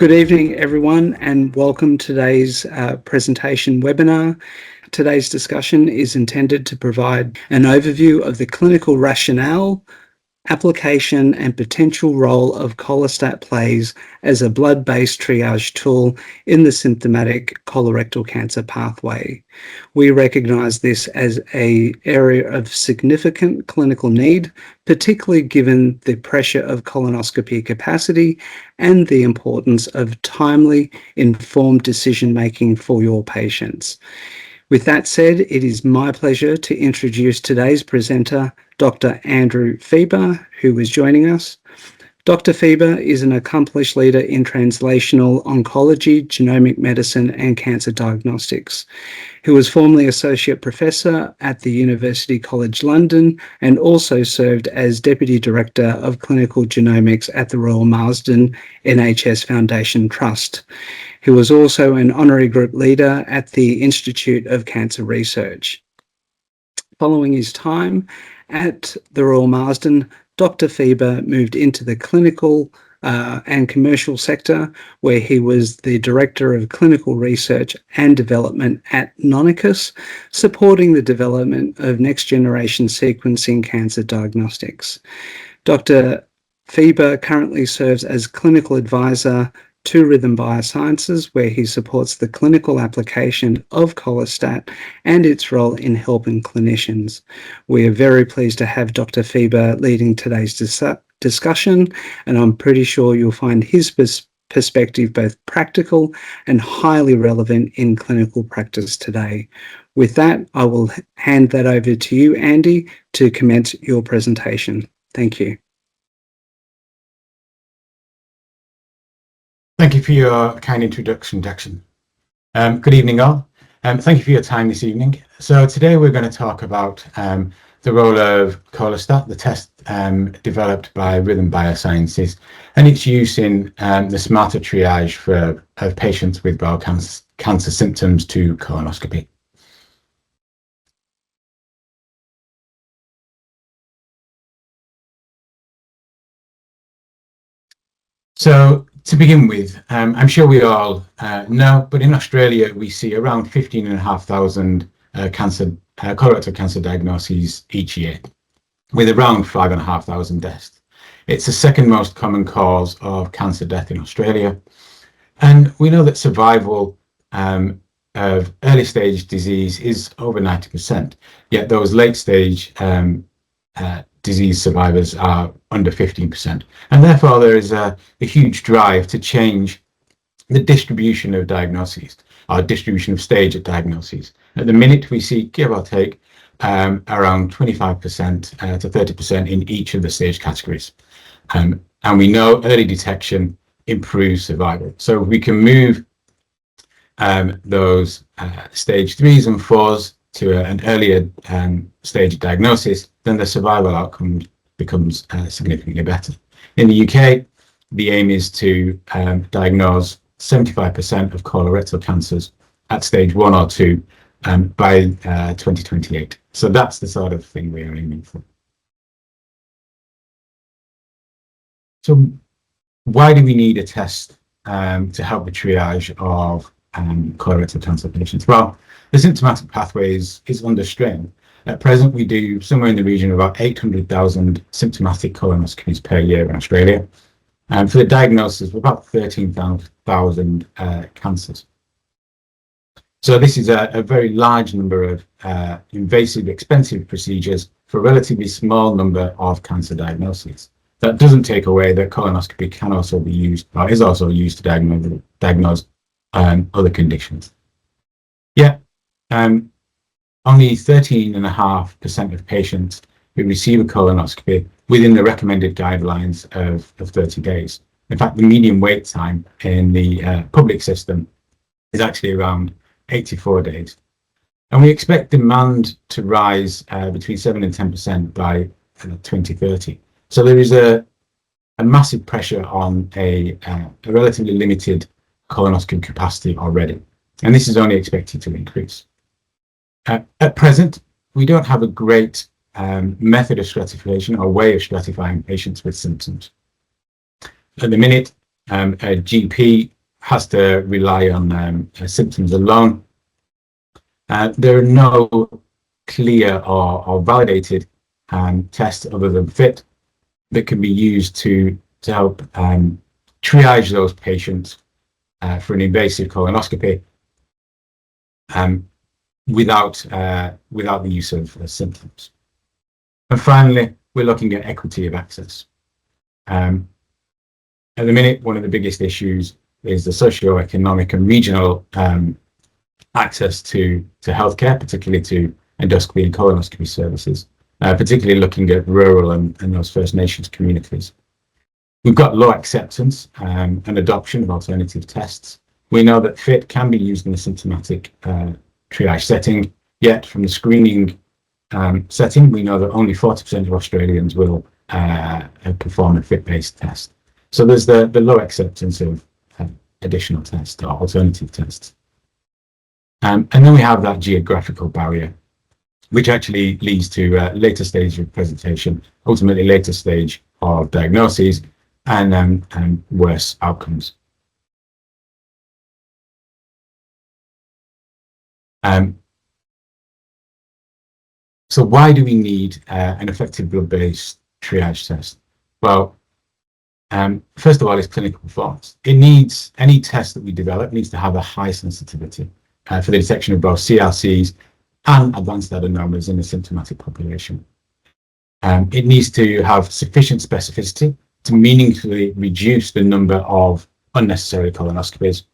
Good evening, everyone, and welcome to today's presentation webinar. Today's discussion is intended to provide an overview of the clinical rationale, application, and potential role of ColoSTAT plays as a blood-based triage tool in the symptomatic colorectal cancer pathway. We recognise this as an area of significant clinical need, particularly given the pressure of colonoscopy capacity and the importance of timely, informed decision-making for your patients. With that said, it is my pleasure to introduce today's presenter, Dr. Andrew Feber, who is joining us. Dr. Feber is an accomplished leader in translational oncology, genomic medicine, and cancer diagnostics. He was formerly Associate Professor at the University College London and also served as Deputy Director of Clinical Genomics at the Royal Marsden NHS Foundation Trust. He was also an honorary group leader at the Institute of Cancer Research. Following his time at the Royal Marsden, Dr. Feber moved into the clinical and commercial sector, where he was the Director of Clinical Research and Development at Nonicus, supporting the development of next-generation sequencing cancer diagnostics. Dr. Feber currently serves as Clinical Advisor to Rhythm Biosciences, where he supports the clinical application of ColoSTAT and its role in helping clinicians. We are very pleased to have Dr. Feber leading today's discussion, and I'm pretty sure you'll find his perspective both practical and highly relevant in clinical practice today. With that, I will hand that over to you, Andy, to commence your presentation. Thank you. Thank you for your kind introduction, Jackson. Good evening, all. Thank you for your time this evening. So today we're going to talk about the role of ColoSTAT, the test developed by Rhythm Biosciences, and its use in the smarter triage of patients with bowel cancer symptoms to colonoscopy. So to begin with, I'm sure we all know, but in Australia we see around 15,500 colorectal cancer diagnoses each year, with around 5,500 deaths. It's the second most common cause of cancer death in Australia, and we know that survival of early stage disease is over 90%, yet those late stage disease survivors are under 15%, and therefore there is a huge drive to change the distribution of diagnoses, or distribution of stage of diagnoses. At the minute we see, give or take, around 25% to 30% in each of the stage categories, and we know early detection improves survival. So if we can move those stage 3s and 4s to an earlier stage of diagnosis, then the survival outcome becomes significantly better. In the UK, the aim is to diagnose 75% of colorectal cancers at stage 1 or 2 by 2028. So that's the sort of thing we are aiming for. So why do we need a test to help the triage of colorectal cancer patients? Well, the symptomatic pathway is under strain. At present, we do somewhere in the region of about 800,000 symptomatic colonoscopies per year in Australia, and for the diagnosis of about 13,000 cancers. So this is a very large number of invasive, expensive procedures for a relatively small number of cancer diagnoses. That doesn't take away that colonoscopy can also be used, or is also used to diagnose other conditions. Yeah, only 13.5% of patients who receive a colonoscopy within the recommended guidelines of 30 days. In fact, the median wait time in the public system is actually around 84 days. And we expect demand to rise between 7 and 10% by 2030. So there is a massive pressure on a relatively limited colonoscopy capacity already, and this is only expected to increase. At present, we don't have a great method of stratification or way of stratifying patients with symptoms. At the minute, a GP has to rely on symptoms alone. There are no clear or validated tests other than FIT that can be used to help triage those patients for an invasive colonoscopy without the use of symptoms. And finally, we're looking at equity of access. At the minute, one of the biggest issues is the socio-economic and regional access to healthcare, particularly to endoscopy and colonoscopy services, particularly looking at rural and those First Nations communities. We've got low acceptance and adoption of alternative tests. We know that FIT can be used in a symptomatic triage setting, yet from the screening setting, we know that only 40% of Australians will perform a FIT-based test. So there's the low acceptance of additional tests or alternative tests. And then we have that geographical barrier, which actually leads to later stage of presentation, ultimately later stage of diagnoses, and worse outcomes. So why do we need an effective blood-based triage test? Well, first of all, it's clinical performance. It needs, any test that we develop needs to have a high sensitivity for the detection of both CRCs and advanced adenomas in the symptomatic population. It needs to have sufficient specificity to meaningfully reduce the number of unnecessary colonoscopies.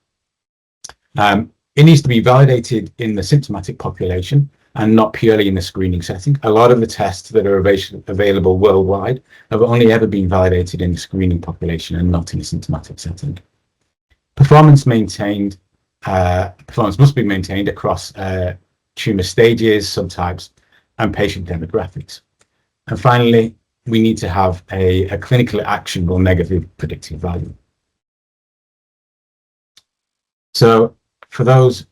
It needs to be validated in the symptomatic population and not purely in the screening setting. A lot of the tests that are available worldwide have only ever been validated in the screening population and not in a symptomatic setting. Performance must be maintained across tumor stages, subtypes, and patient demographics. And finally, we need to have a clinically actionable negative predictive value. So for those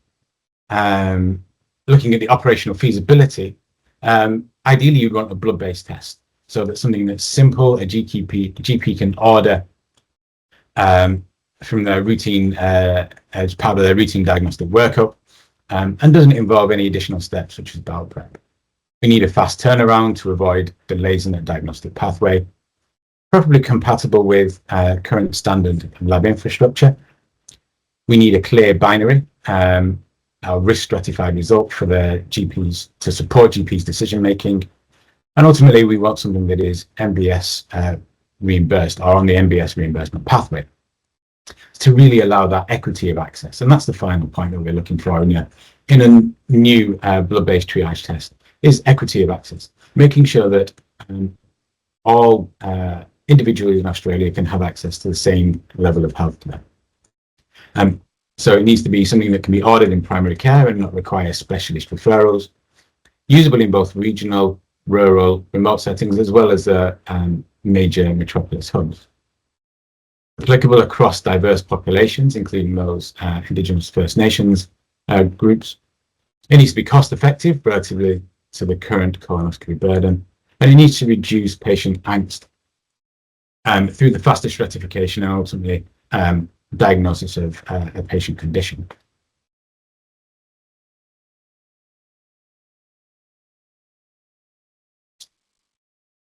looking at the operational feasibility, ideally you'd want a blood-based test. So that's something that's simple, a GP can order from their routine, as part of their routine diagnostic workup, and doesn't involve any additional steps such as bowel prep. We need a fast turnaround to avoid delays in the diagnostic pathway, preferably compatible with current standard lab infrastructure. We need a clear binary, a risk stratified result for the GPs to support GPs decision making. And ultimately, we want something that is MBS reimbursed or on the MBS reimbursement pathway to really allow that equity of access. And that's the final point that we're looking for in a new blood-based triage test, is equity of access, making sure that all individuals in Australia can have access to the same level of healthcare. So it needs to be something that can be ordered in primary care and not require specialist referrals, usable in both regional, rural, remote settings, as well as major metropolis hubs. Applicable across diverse populations, including those Indigenous First Nations groups. It needs to be cost effective relatively to the current colonoscopy burden, and it needs to reduce patient angst through the faster stratification and ultimately diagnosis of a patient condition.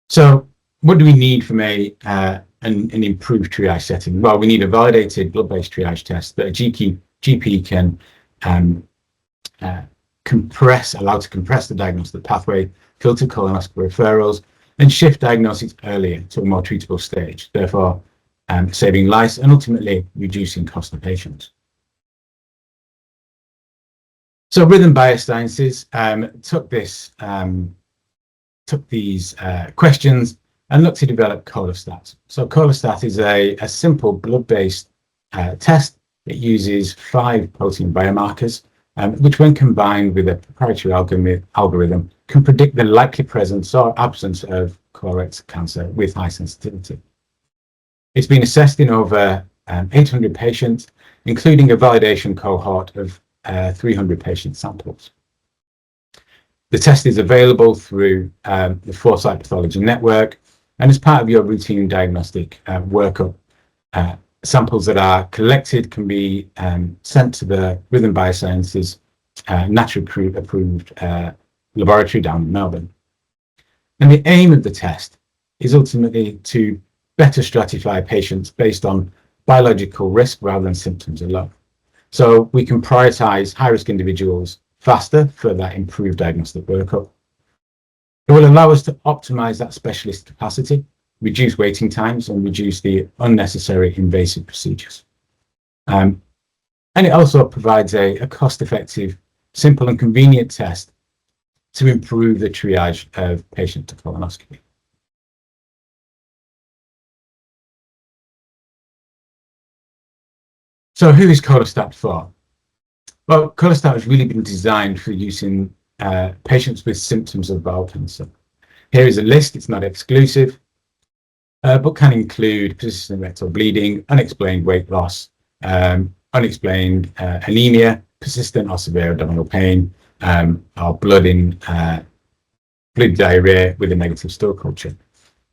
So what do we need from an improved triage setting? Well, we need a validated blood-based triage test that a GP can allow to compress the diagnostic pathway, filter colonoscopy referrals, and shift diagnosis earlier to a more treatable stage, therefore saving lives and ultimately reducing cost to patients. So Rhythm Biosciences took these questions and looked to develop ColoSTAT. So ColoSTAT is a simple blood-based test. It uses 5 protein biomarkers, which when combined with a proprietary algorithm can predict the likely presence or absence of colorectal cancer with high sensitivity. It's been assessed in over 800 patients, including a validation cohort of 300 patient samples. The test is available through the Foresight Pathology Network and as part of your routine diagnostic workup, samples that are collected can be sent to the Rhythm Biosciences naturally approved laboratory down in Melbourne. And the aim of the test is ultimately to better stratify patients based on biological risk rather than symptoms alone. So we can prioritize high-risk individuals faster for that improved diagnostic workup. It will allow us to optimize that specialist capacity, reduce waiting times, and reduce the unnecessary invasive procedures. And it also provides a cost-effective, simple and convenient test to improve the triage of patient to colonoscopy. So who is ColoSTAT for? Well, ColoSTAT has really been designed for use in patients with symptoms of bowel cancer. Here is a list, it's not exclusive, but can include persistent rectal bleeding, unexplained weight loss, unexplained anemia, persistent or severe abdominal pain, or blood diarrhea with a negative stool culture.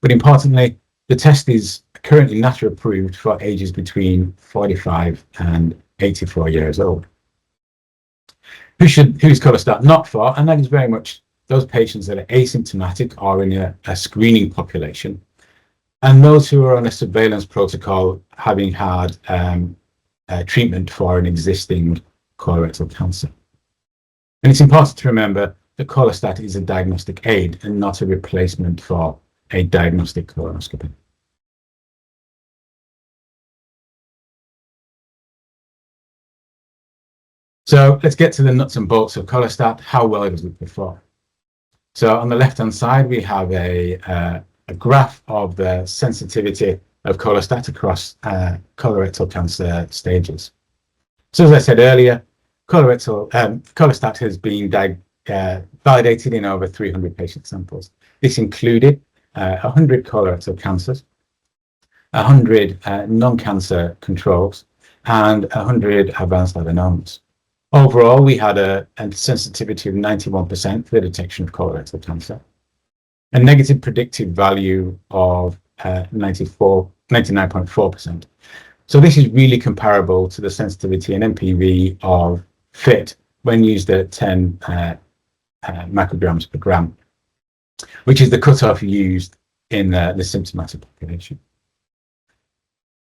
But importantly, the test is currently NATO approved for ages between 45 and 84 years old. Who is ColoSTAT not for? And that is very much those patients that are asymptomatic or in a screening population, and those who are on a surveillance protocol having had treatment for an existing colorectal cancer. And it's important to remember that ColoSTAT is a diagnostic aid and not a replacement for a diagnostic colonoscopy. So let's get to the nuts and bolts of ColoSTAT. How well does it perform? So on the left-hand side, we have a graph of the sensitivity of ColoSTAT across colorectal cancer stages. So as I said earlier, ColoSTAT has been validated in over 300 patient samples. This included 100 colorectal cancers, 100 non-cancer controls, and 100 advanced adenomas. Overall, we had a sensitivity of 91% for the detection of colorectal cancer, a negative predictive value of 99.4%. So this is really comparable to the sensitivity and NPV of FIT when used at 10 micrograms per gram, which is the cutoff used in the symptomatic population.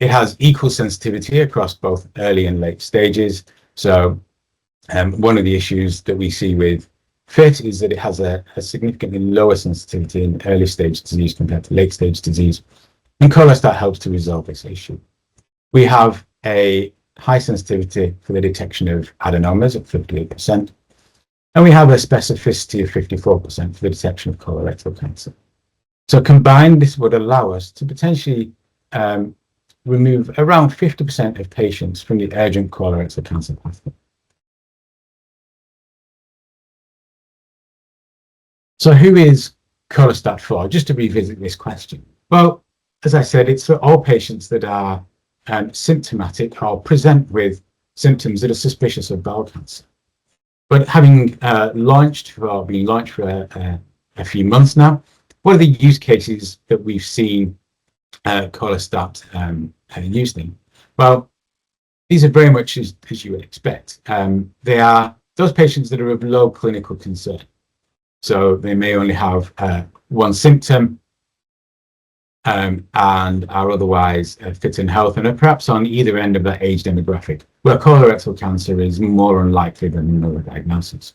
It has equal sensitivity across both early and late stages. So one of the issues that we see with FIT is that it has a significantly lower sensitivity in early stage disease compared to late stage disease, and ColoSTAT helps to resolve this issue. We have a high sensitivity for the detection of adenomas at 58%, and we have a specificity of 54% for the detection of colorectal cancer. So combined, this would allow us to potentially remove around 50% of patients from the urgent colorectal cancer pathway. So who is ColoSTAT for? Just to revisit this question. Well, as I said, it's for all patients that are symptomatic or present with symptoms that are suspicious of bowel cancer. But having been launched for a few months now, what are the use cases that we've seen ColoSTAT used in? Well, these are very much as you would expect. They are those patients that are of low clinical concern. So they may only have one symptom and are otherwise fit in health and are perhaps on either end of that age demographic, where colorectal cancer is more unlikely than another diagnosis.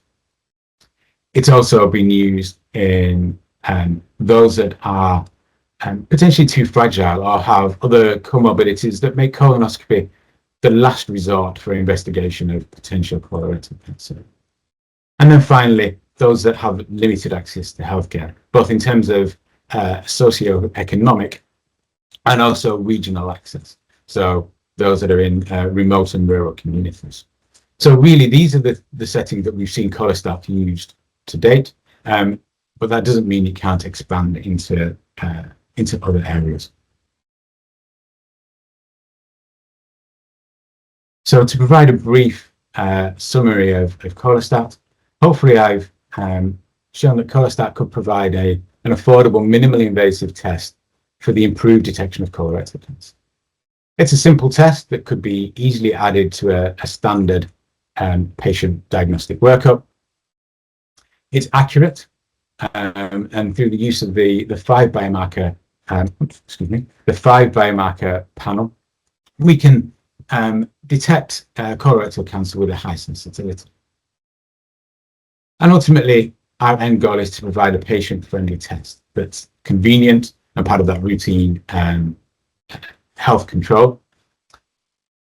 It's also been used in those that are potentially too fragile or have other comorbidities that make colonoscopy the last resort for investigation of potential colorectal cancer. And then finally, those that have limited access to healthcare, both in terms of socioeconomic and also regional access. So those that are in remote and rural communities. So really, these are the settings that we've seen ColoSTAT used to date, but that doesn't mean it can't expand into other areas. So to provide a brief summary of ColoSTAT, hopefully I've shown that ColoSTAT could provide an affordable, minimally invasive test for the improved detection of colorectal cancer. It's a simple test that could be easily added to a standard patient diagnostic workup. It's accurate, and through the use of the five biomarker panel, we can detect colorectal cancer with a high sensitivity. And ultimately, our end goal is to provide a patient-friendly test that's convenient and part of that routine health control.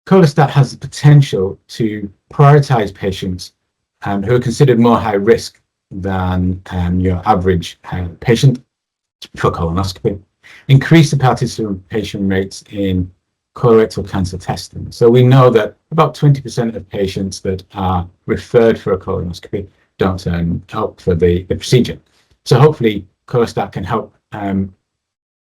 ColoSTAT has the potential to prioritize patients who are considered more high risk than your average patient for colonoscopy, increase the participation rates in colorectal cancer testing. So we know that about 20% of patients that are referred for a colonoscopy don't turn up for the procedure. So hopefully ColoSTAT can help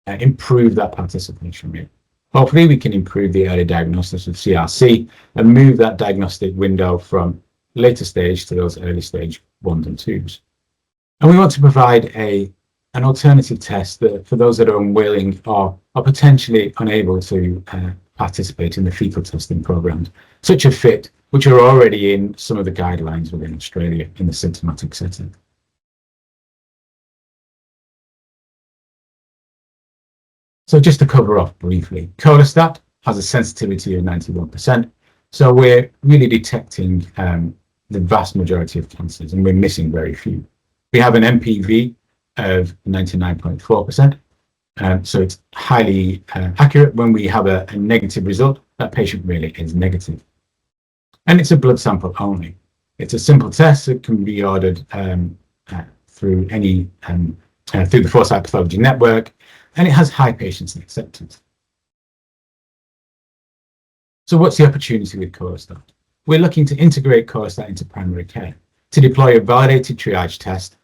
improve that participation rate. Hopefully we can improve the early diagnosis of CRC and move that diagnostic window from later stage to those early stage 1s and 2s. And we want to provide an alternative test that for those that are unwilling or potentially unable to participate in the fecal testing programs, such as FIT, which are already in some of the guidelines within Australia in the symptomatic setting. So just to cover off briefly, ColoSTAT has a sensitivity of 91%. So we're really detecting the vast majority of cancers, and we're missing very few. We have an MPV of 99.4%. So it's highly accurate. When we have a negative result, that patient really is negative. And it's a blood sample only. It's a simple test that can be ordered through through the Foresight Pathology Network, and it has high patient acceptance. So what's the opportunity with ColoSTAT? We're looking to integrate ColoSTAT into primary care to deploy a validated triage test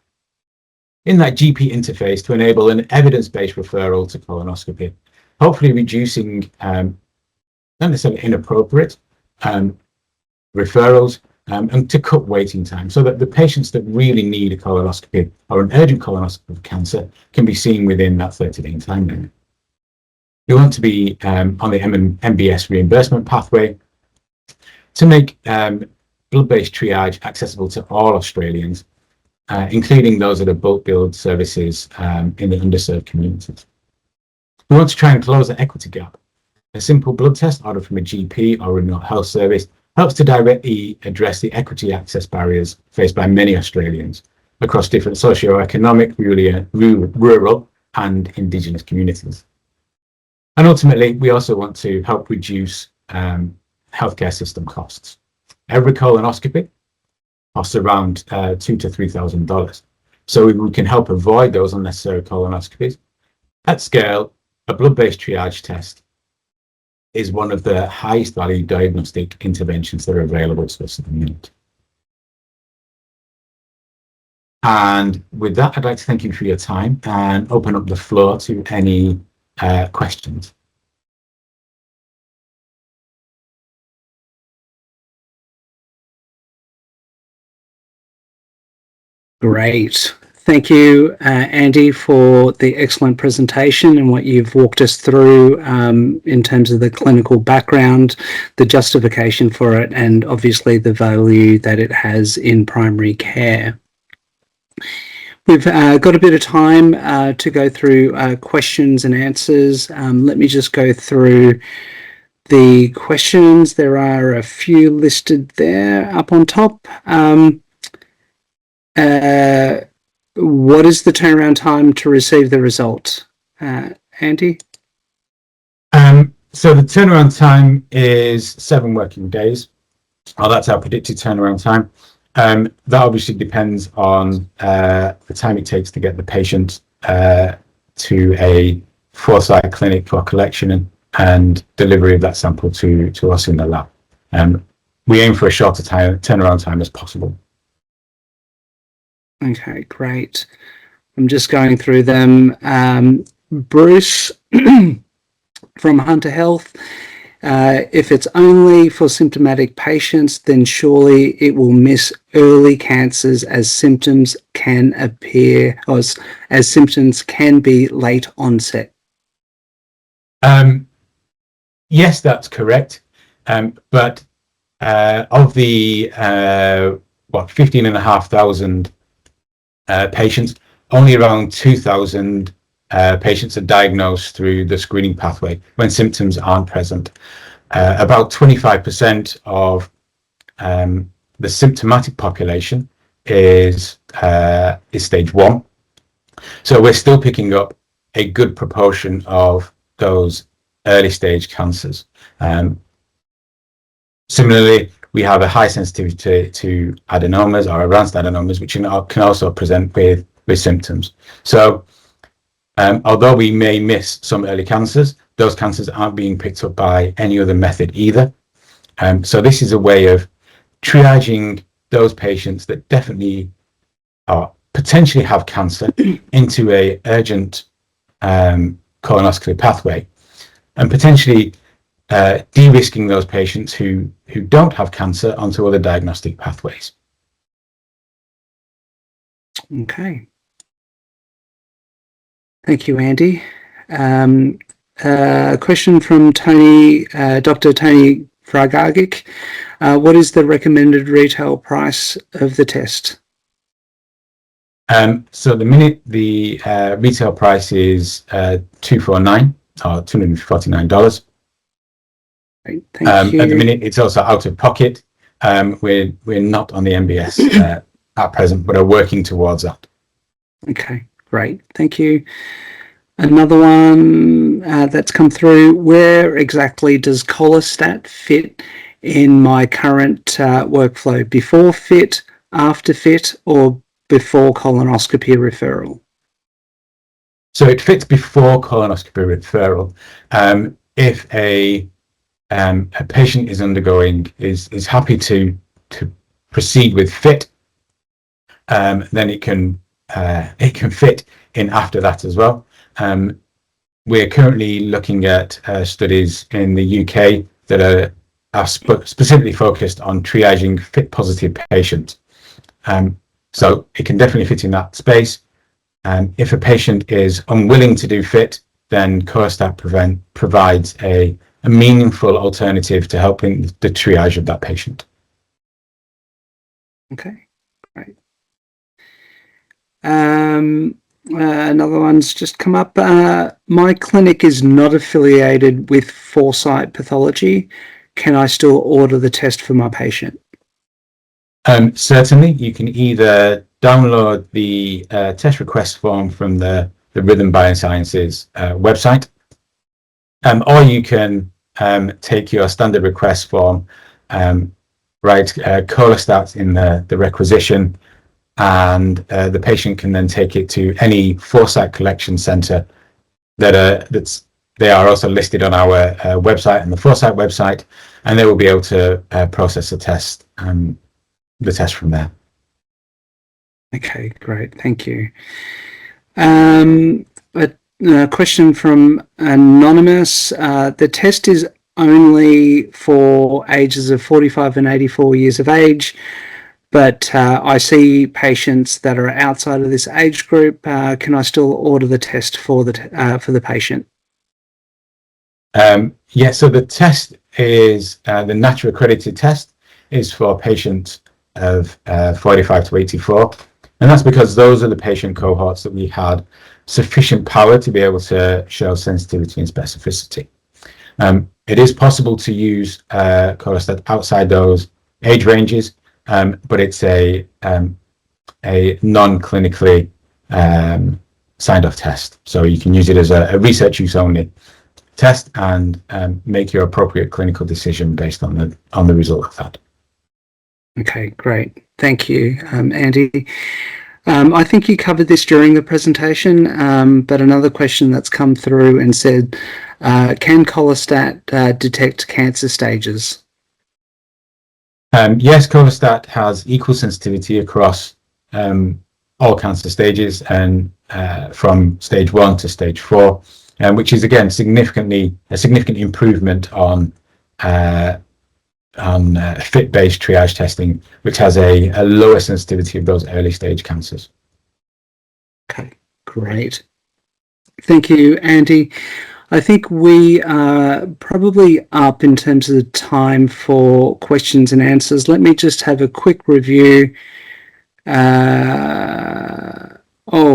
in that GP interface to enable an evidence-based referral to colonoscopy, hopefully reducing not necessarily inappropriate referrals and to cut waiting time so that the patients that really need a colonoscopy or an urgent colonoscopy of cancer can be seen within that 30-day time limit. We want to be on the MBS reimbursement pathway to make blood-based triage accessible to all Australians, including those that are bulk billed services in the underserved communities. We want to try and close the equity gap. A simple blood test ordered from a GP or remote health service helps to directly address the equity access barriers faced by many Australians across different socio-economic, rural and Indigenous communities. And ultimately, we also want to help reduce healthcare system costs. Every colonoscopy costs around $2,000 to $3,000. So we can help avoid those unnecessary colonoscopies. At scale, a blood-based triage test is one of the highest value diagnostic interventions that are available to us at the minute. And with that, I'd like to thank you for your time and open up the floor to any questions. Great. Thank you, Andy, for the excellent presentation and what you've walked us through in terms of the clinical background, the justification for it, and obviously the value that it has in primary care. We've got a bit of time to go through questions and answers. Let me just go through the questions. There are a few listed there up on top. What is the turnaround time to receive the result, Andy? So the turnaround time is 7 working days. Oh, that's our predicted turnaround time. That obviously depends on the time it takes to get the patient to a Foresight clinic for collection and delivery of that sample to us in the lab. We aim for a shorter turnaround time as possible. Okay, great. I'm just going through them. Bruce from Hunter Health. If it's only for symptomatic patients, then surely it will miss early cancers as symptoms can appear, or as symptoms can be late onset. Yes, that's correct. But of the 15,500 patients, only around 2,000 patients are diagnosed through the screening pathway when symptoms aren't present. About 25% of the symptomatic population is stage 1. So we're still picking up a good proportion of those early stage cancers. Similarly, we have a high sensitivity to adenomas or advanced adenomas, which can also present with symptoms. So although we may miss some early cancers, those cancers aren't being picked up by any other method either. So this is a way of triaging those patients that definitely or potentially have cancer into a urgent colonoscopy pathway, and potentially de-risking those patients who don't have cancer onto other diagnostic pathways. Okay. Thank you, Andy. A question from Tony, Dr. Tony Fragagic. What is the recommended retail price of the test? So the minute the retail price is $249 or $249. Great, thank you. At the minute, it's also out of pocket. We're not on the MBS at present, but are working towards that. Okay, great. Thank you. Another one that's come through. Where exactly does ColoSTAT fit in my current workflow? Before FIT, after FIT, or before colonoscopy referral? So it fits before colonoscopy referral. If a patient is happy to proceed with FIT, then it can fit in after that as well. We're currently looking at studies in the UK that are specifically focused on triaging FIT positive patients. So it can definitely fit in that space. If a patient is unwilling to do FIT, then ColoSTAT provides a meaningful alternative to helping the triage of that patient. Okay, great. Another one's just come up. My clinic is not affiliated with Foresight Pathology. Can I still order the test for my patient? Certainly, you can either download the test request form from the Rhythm Biosciences website, or you can take your standard request form, write ColoSTAT in the requisition, and the patient can then take it to any Foresight collection center they are also listed on our website and the Foresight website, and they will be able to process the test from there. Okay, great. Thank you. A question from Anonymous. The test is only for ages of 45 and 84 years of age, but I see patients that are outside of this age group. Can I still order the test for the patient? Yeah, so the test is the natural accredited test is for patients of 45 to 84, and that's because those are the patient cohorts that we had sufficient power to be able to show sensitivity and specificity. It is possible to use ColoSTAT outside those age ranges, but it's a non-clinically signed off test, so you can use it as a research use only test and make your appropriate clinical decision based on the result of that. Okay, great. Thank you, Andy. I think you covered this during the presentation, but another question that's come through and said, can ColoSTAT detect cancer stages? Yes, ColoSTAT has equal sensitivity across all cancer stages, and from stage 1 to stage 4, which is again a significant improvement on FIT-based triage testing, which has a lower sensitivity of those early stage cancers. Okay, great. Thank you, Andy. I think we are probably up in terms of the time for questions and answers. Let me just have a quick review.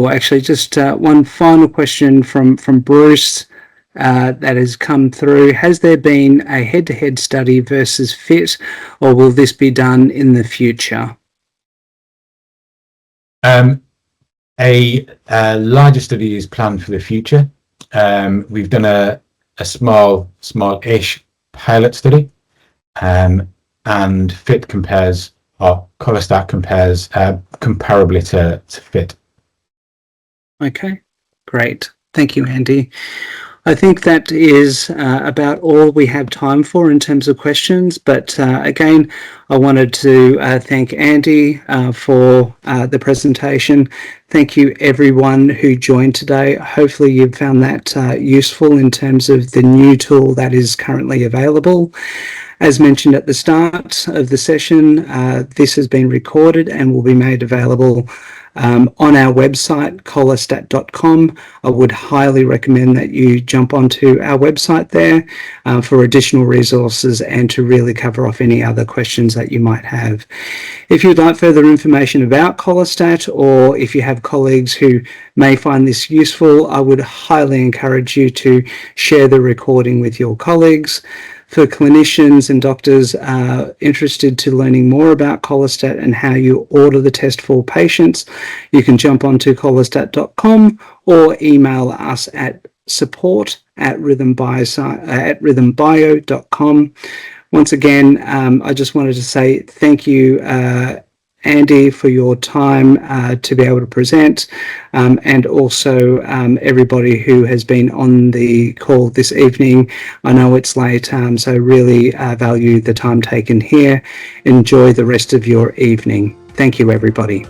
Actually, just one final question from Bruce that has come through. Has there been a head-to-head study versus FIT, or will this be done in the future? A larger study is planned for the future. We've done a small-ish pilot study, and FIT compares, or ColoSTAT compares comparably to FIT. Okay, great. Thank you, Andy. I think that is about all we have time for in terms of questions. But again, I wanted to thank Andy for the presentation. Thank you, everyone who joined today. Hopefully you've found that useful in terms of the new tool that is currently available. As mentioned at the start of the session, this has been recorded and will be made available on our website, colostat.com. I would highly recommend that you jump onto our website there for additional resources and to really cover off any other questions that you might have. If you'd like further information about ColoSTAT, or if you have colleagues who may find this useful, I would highly encourage you to share the recording with your colleagues. For clinicians and doctors interested to learning more about ColoSTAT and how you order the test for patients, you can jump onto colostat.com or email us at support@rhythmbio.com. Once again, I just wanted to say thank you, Andy, for your time to be able to present, and also everybody who has been on the call this evening. I know it's late, so really value the time taken here. Enjoy the rest of your evening. Thank you, everybody.